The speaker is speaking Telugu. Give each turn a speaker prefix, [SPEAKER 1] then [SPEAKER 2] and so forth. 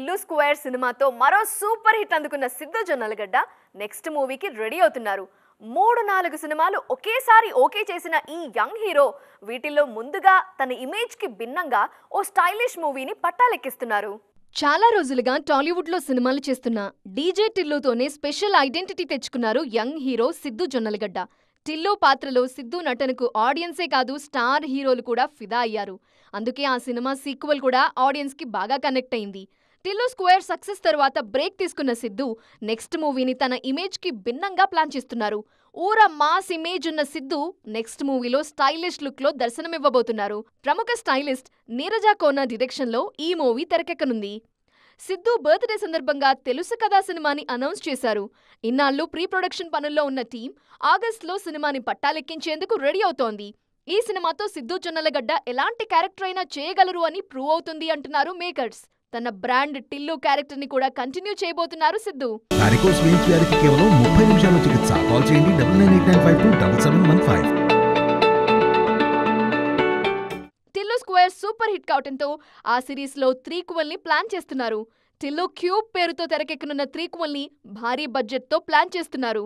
[SPEAKER 1] టిల్లు స్క్వేర్ సినిమాతో మరో సూపర్ హిట్ అందుకున్న సిద్ధు జొన్నలగడ్డ నెక్స్ట్ మూవీకి రెడీ అవుతున్నారు. 3-4 సినిమాలు ఒకేసారి ఓకే చేసిన ఈ యంగ్ హీరో వీటిల్లో ముందుగా తన ఇమేజ్ కి భిన్నంగా ఓ స్టైలిష్ మూవీని పట్టాలెక్కిస్తున్నారు. చాలా రోజులుగా టాలీవుడ్ లో సినిమాలు చేస్తున్న డీజే టిల్లుతోనే స్పెషల్ ఐడెంటిటీ తెచ్చుకున్నారు యంగ్ హీరో సిద్ధు జొన్నలగడ్డ. టిల్లు పాత్రలో సిద్ధు నటనకు ఆడియన్సే కాదు స్టార్ హీరోలు కూడా ఫిదా అయ్యారు. అందుకే ఆ సినిమా సీక్వెల్ కూడా ఆడియన్స్ కి బాగా కనెక్ట్ అయింది. టిల్లు స్క్వేర్ సక్సెస్ తరువాత బ్రేక్ తీసుకున్న సిద్ధు నెక్స్ట్ మూవీని తన ఇమేజ్ కి భిన్నంగా ప్లాన్ చేస్తున్నారు. ఊర మాస్ ఇమేజ్ ఉన్న సిద్ధు నెక్స్ట్ మూవీలో స్టైలిష్ లుక్ లో దర్శనమివ్వబోతున్నారు. ప్రముఖ స్టైలిస్ట్ నీరజ కోన డైరెక్షన్ లో ఈ మూవీ తెరకెక్కనుంది. సిద్ధు బర్త్డే సందర్భంగా తెలుసు కదా సినిమాని అనౌన్స్ చేశారు. ఇన్నాళ్లు ప్రీ ప్రొడక్షన్ పనుల్లో ఉన్న టీం ఆగస్టులో సినిమాని పట్టాలెక్కించేందుకు రెడీ అవుతోంది. ఈ సినిమాతో సిద్ధు జొన్నలగడ్డ ఎలాంటి క్యారెక్టర్ అయినా చేయగలరు అని ప్రూవ్ అవుతుంది అంటున్నారు మేకర్స్. తన బ్రాండ్ టిల్లు క్యారెక్టర్ ని కూడా కంటిన్యూ చేయబోతున్నారు సిద్ధు.
[SPEAKER 2] వారికోస్ వెయిన్స్ వ్యాధికి కేవలం 30 నిమిషాల్లో చికిత్స. కాల్ చేయండి 9989527715.
[SPEAKER 1] టిల్లు స్క్వేర్ సూపర్ హిట్ కావడంతో ఆ సిరీస్ లో త్రీక్వెల్ ని ప్లాన్ చేస్తున్నారు. టిల్లు క్యూబ్ పేరుతో తెరకెక్కనున్న త్రీక్వెల్ ని భారీ బడ్జెట్ తో ప్లాన్ చేస్తున్నారు.